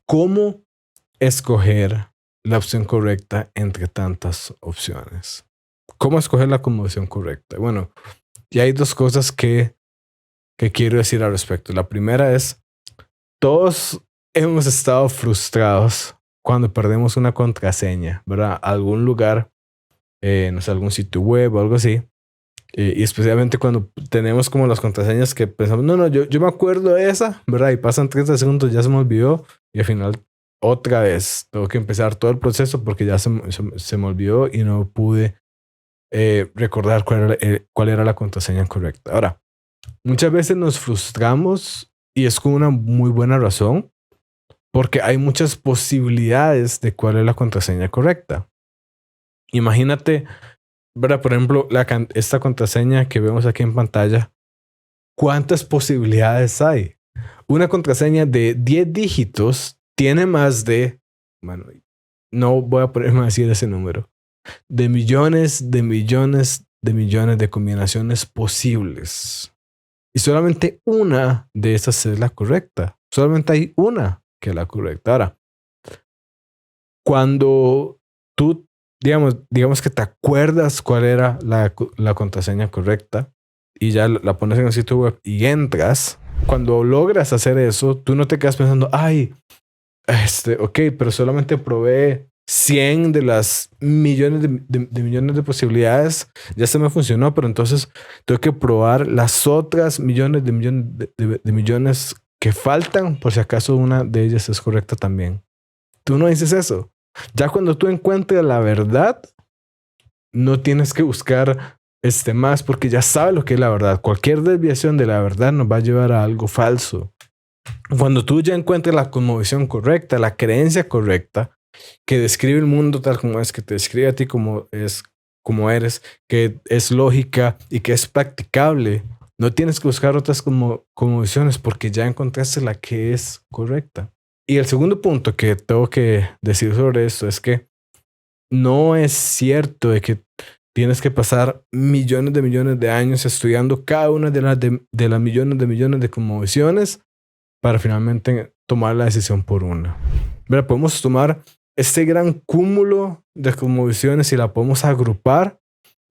¿Cómo escoger la opción correcta entre tantas opciones? ¿Cómo escoger la conmoción correcta? Bueno, y hay dos cosas que quiero decir al respecto. La primera es, todos hemos estado frustrados cuando perdemos una contraseña, ¿verdad? Algún lugar, no sé, algún sitio web o algo así. Y especialmente cuando tenemos como las contraseñas que pensamos, no, yo me acuerdo de esa, ¿verdad? Y pasan 30 segundos, ya se me olvidó. Y al final, otra vez, tengo que empezar todo el proceso porque ya se me olvidó y no pude recordar cuál era la contraseña correcta. Ahora, muchas veces nos frustramos y es con una muy buena razón porque hay muchas posibilidades de cuál es la contraseña correcta. Imagínate, ¿verdad? Por ejemplo, esta contraseña que vemos aquí en pantalla, ¿cuántas posibilidades hay? Una contraseña de 10 dígitos tiene más de, bueno, no voy a ponerme a decir ese número, de millones, de millones, de millones de combinaciones posibles. Y solamente una de esas es la correcta. Solamente hay una que es la correcta. Ahora, cuando tú, digamos que te acuerdas cuál era la contraseña correcta y ya la pones en el sitio web y entras, cuando logras hacer eso, tú no te quedas pensando, ay, ok, pero solamente probé 100 de las millones de millones de posibilidades, ya se me funcionó, pero entonces tengo que probar las otras millones de millones que faltan por si acaso una de ellas es correcta también. Tú no dices eso. Ya cuando tú encuentres la verdad, no tienes que buscar más porque ya sabes lo que es la verdad. Cualquier desviación de la verdad nos va a llevar a algo falso. Cuando tú ya encuentres la cosmovisión correcta, la creencia correcta, que describe el mundo tal como es, que te describe a ti como eres, que es lógica y que es practicable, no tienes que buscar otras cosmovisiones porque ya encontraste la que es correcta. Y el segundo punto que tengo que decir sobre esto es que no es cierto de que tienes que pasar millones de años estudiando cada una de las millones de cosmovisiones para finalmente tomar la decisión por una. ¿Verdad? Podemos tomar este gran cúmulo de cosmovisiones y la podemos agrupar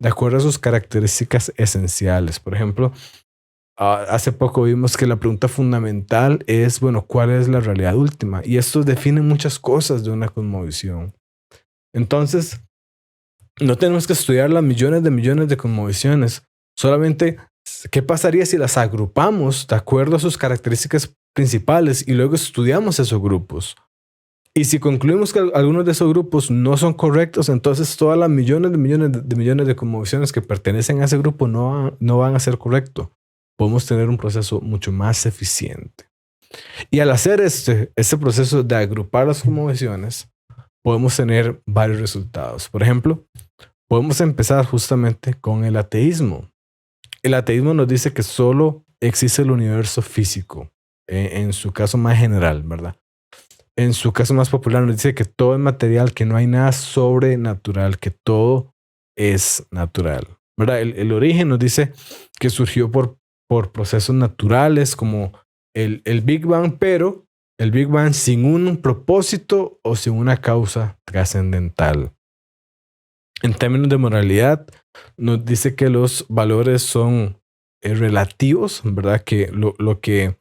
de acuerdo a sus características esenciales. Por ejemplo, hace poco vimos que la pregunta fundamental es, bueno, ¿cuál es la realidad última? Y esto define muchas cosas de una cosmovisión. Entonces, no tenemos que estudiar las millones de cosmovisiones. Solamente, ¿qué pasaría si las agrupamos de acuerdo a sus características principales y luego estudiamos esos grupos? Y si concluimos que algunos de esos grupos no son correctos, entonces todas las millones de cosmovisiones que pertenecen a ese grupo no van a ser correctos. Podemos tener un proceso mucho más eficiente. Y al hacer este proceso de agrupar las cosmovisiones, podemos tener varios resultados. Por ejemplo, podemos empezar justamente con el ateísmo. El ateísmo nos dice que solo existe el universo físico, en su caso más general, ¿verdad? En su caso más popular nos dice que todo es material, que no hay nada sobrenatural, que todo es natural, ¿verdad? El origen nos dice que surgió por procesos naturales como el Big Bang, pero el Big Bang sin un propósito o sin una causa trascendental. En términos de moralidad, nos dice que los valores son relativos, ¿verdad? Que lo que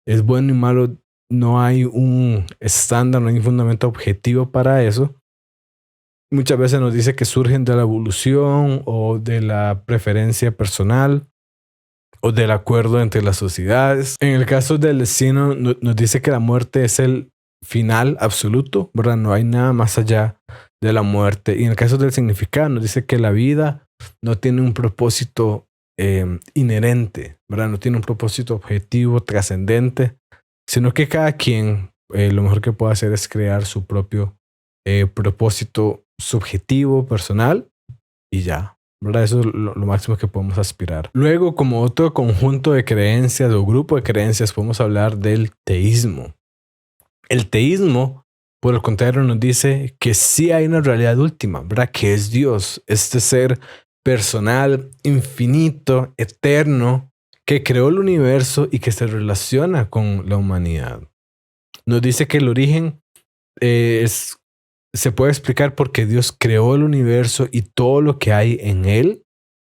es bueno y malo no hay un estándar, no hay un fundamento objetivo para eso. Muchas veces nos dice que surgen de la evolución o de la preferencia personal o del acuerdo entre las sociedades. En el caso del destino, nos dice que la muerte es el final absoluto, ¿verdad? No hay nada más allá de la muerte. Y en el caso del significado, nos dice que la vida no tiene un propósito inherente, ¿verdad? No tiene un propósito objetivo, trascendente, sino que cada quien lo mejor que puede hacer es crear su propio propósito subjetivo, personal y ya, ¿verdad? Eso es lo máximo que podemos aspirar. Luego, como otro conjunto de creencias o grupo de creencias, podemos hablar del teísmo. El teísmo, por el contrario, nos dice que sí hay una realidad última, ¿verdad? Que es Dios, este ser personal, infinito, eterno, que creó el universo y que se relaciona con la humanidad. nos dice que el origen se puede explicar porque Dios creó el universo y todo lo que hay en él.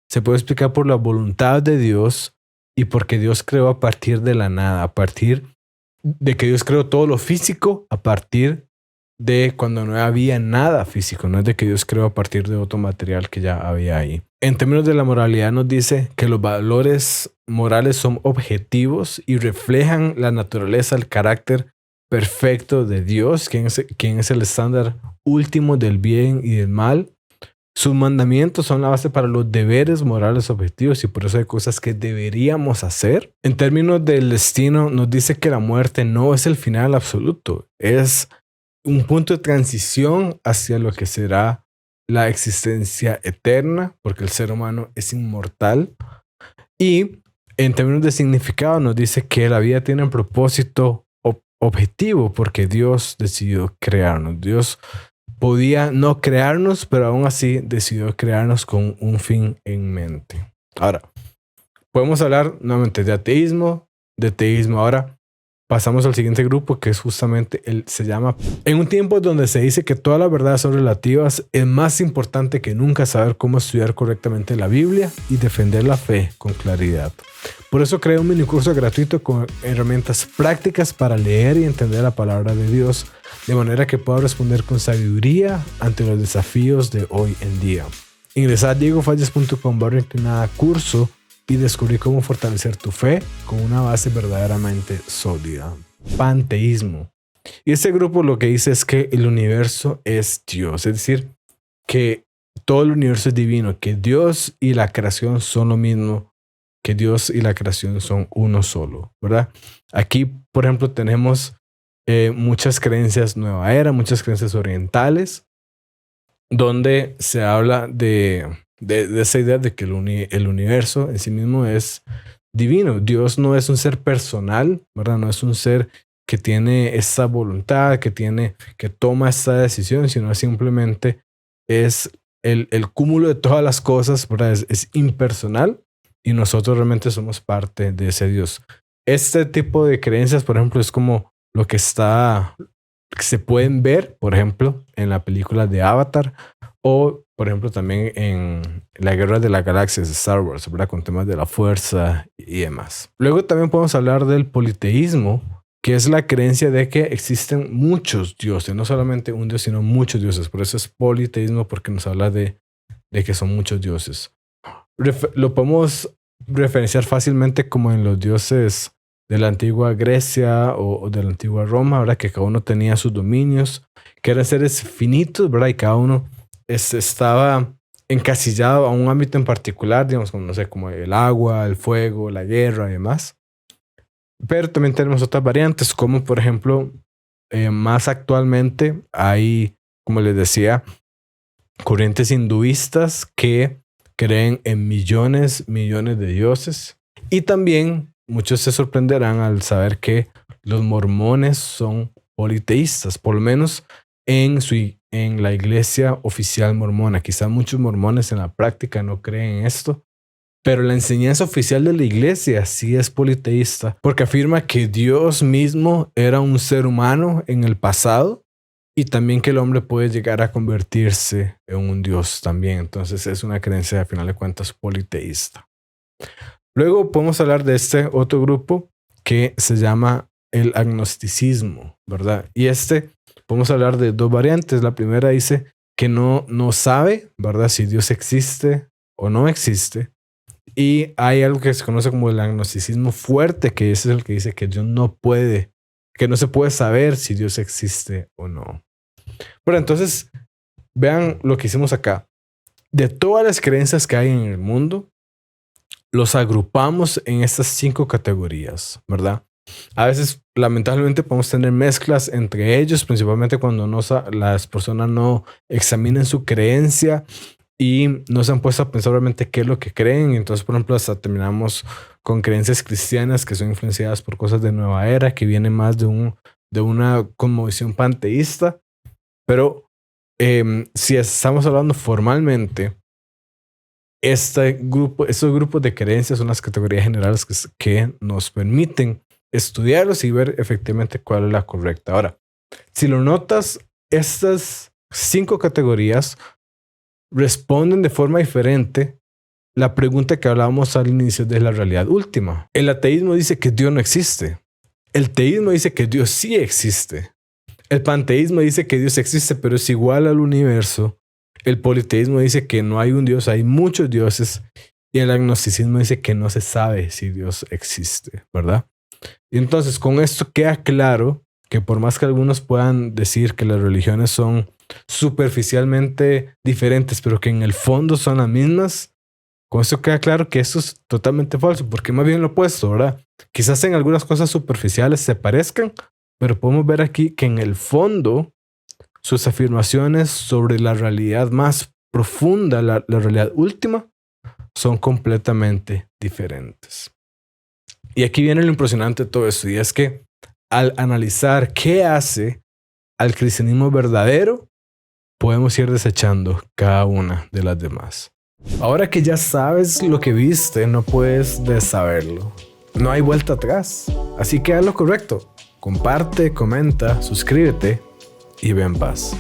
Se puede explicar por la voluntad de Dios y porque Dios creó a partir de la nada, a partir de que Dios creó todo lo físico a partir de cuando no había nada físico, no es de que Dios creó a partir de otro material que ya había ahí. En términos de la moralidad nos dice que los valores morales son objetivos y reflejan la naturaleza, el carácter perfecto de Dios, quien es el estándar último del bien y del mal. Sus mandamientos son la base para los deberes morales objetivos y por eso hay cosas que deberíamos hacer. En términos del destino, nos dice que la muerte no es el final absoluto, es un punto de transición hacia lo que será la existencia eterna, porque el ser humano es inmortal. Y en términos de significado, nos dice que la vida tiene un propósito objetivo porque Dios decidió crearnos. Dios podía no crearnos, pero aún así decidió crearnos con un fin en mente. Ahora, podemos hablar nuevamente de ateísmo, de teísmo. Ahora pasamos al siguiente grupo que es justamente se llama... En un tiempo donde se dice que todas las verdades son relativas, es más importante que nunca saber cómo estudiar correctamente la Biblia y defender la fe con claridad. Por eso creé un minicurso gratuito con herramientas prácticas para leer y entender la palabra de Dios de manera que pueda responder con sabiduría ante los desafíos de hoy en día. Ingresa a diegofalles.com/curso y descubrí cómo fortalecer tu fe con una base verdaderamente sólida. Panteísmo. Y este grupo lo que dice es que el universo es Dios, es decir, que todo el universo es divino, que Dios y la creación son lo mismo, que Dios y la creación son uno solo, ¿verdad? Aquí, por ejemplo, tenemos muchas creencias nueva era, muchas creencias orientales, donde se habla de esa idea de que el universo en sí mismo es divino. Dios no es un ser personal, ¿verdad? No es un ser que tiene esa voluntad, que toma esa decisión, sino simplemente es el cúmulo de todas las cosas, ¿verdad? Es impersonal y nosotros realmente somos parte de ese Dios. Este tipo de creencias, por ejemplo, es como lo que se pueden ver, por ejemplo, en la película de Avatar o, por ejemplo, también en la Guerra de las Galaxias de Star Wars, ¿verdad? Con temas de la fuerza y demás. Luego también podemos hablar del politeísmo, que es la creencia de que existen muchos dioses, no solamente un dios, sino muchos dioses. Por eso es politeísmo, porque nos habla de que son muchos dioses. Lo podemos referenciar fácilmente como en los dioses de la antigua Grecia o de la antigua Roma, ¿verdad? Que cada uno tenía sus dominios, que eran seres finitos, ¿verdad? Y cada uno estaba encasillado a un ámbito en particular, digamos, como, no sé, como el agua, el fuego, la guerra y demás. Pero también tenemos otras variantes, como por ejemplo, más actualmente hay, como les decía, corrientes hinduistas que creen en millones de dioses. Y también muchos se sorprenderán al saber que los mormones son politeístas, por lo menos en la iglesia oficial mormona. Quizá muchos mormones en la práctica no creen en esto, pero la enseñanza oficial de la iglesia sí es politeísta, porque afirma que Dios mismo era un ser humano en el pasado y también que el hombre puede llegar a convertirse en un Dios también. Entonces es una creencia, a final de cuentas, politeísta. Luego podemos hablar de este otro grupo que se llama el agnosticismo, ¿verdad? Y podemos hablar de dos variantes. La primera dice que no sabe, ¿verdad? Si Dios existe o no existe. Y hay algo que se conoce como el agnosticismo fuerte, que ese es el que dice que Dios que no se puede saber si Dios existe o no. Bueno, entonces, vean lo que hicimos acá. De todas las creencias que hay en el mundo, los agrupamos en estas 5 categorías, ¿verdad? A veces, lamentablemente, podemos tener mezclas entre ellos, principalmente cuando las personas no examinan su creencia y no se han puesto a pensar realmente qué es lo que creen. Entonces, por ejemplo, hasta terminamos con creencias cristianas que son influenciadas por cosas de nueva era, que vienen más de una cosmovisión panteísta. Pero si estamos hablando formalmente, estos grupos de creencias son las categorías generales que nos permiten estudiarlos y ver efectivamente cuál es la correcta. Ahora, si lo notas, estas 5 categorías responden de forma diferente la pregunta que hablábamos al inicio de la realidad última. El ateísmo dice que Dios no existe. El teísmo dice que Dios sí existe. El panteísmo dice que Dios existe, pero es igual al universo. El politeísmo dice que no hay un Dios, hay muchos dioses. Y el agnosticismo dice que no se sabe si Dios existe, ¿verdad? Y entonces con esto queda claro que por más que algunos puedan decir que las religiones son superficialmente diferentes, pero que en el fondo son las mismas, con esto queda claro que eso es totalmente falso, porque más bien lo opuesto, ¿verdad? Quizás en algunas cosas superficiales se parezcan, pero podemos ver aquí que en el fondo sus afirmaciones sobre la realidad más profunda, la realidad última, son completamente diferentes. Y aquí viene lo impresionante de todo esto, y es que al analizar qué hace al cristianismo verdadero, podemos ir desechando cada una de las demás. Ahora que ya sabes lo que viste, no puedes desaberlo. No hay vuelta atrás. Así que haz lo correcto. Comparte, comenta, suscríbete y ve en paz.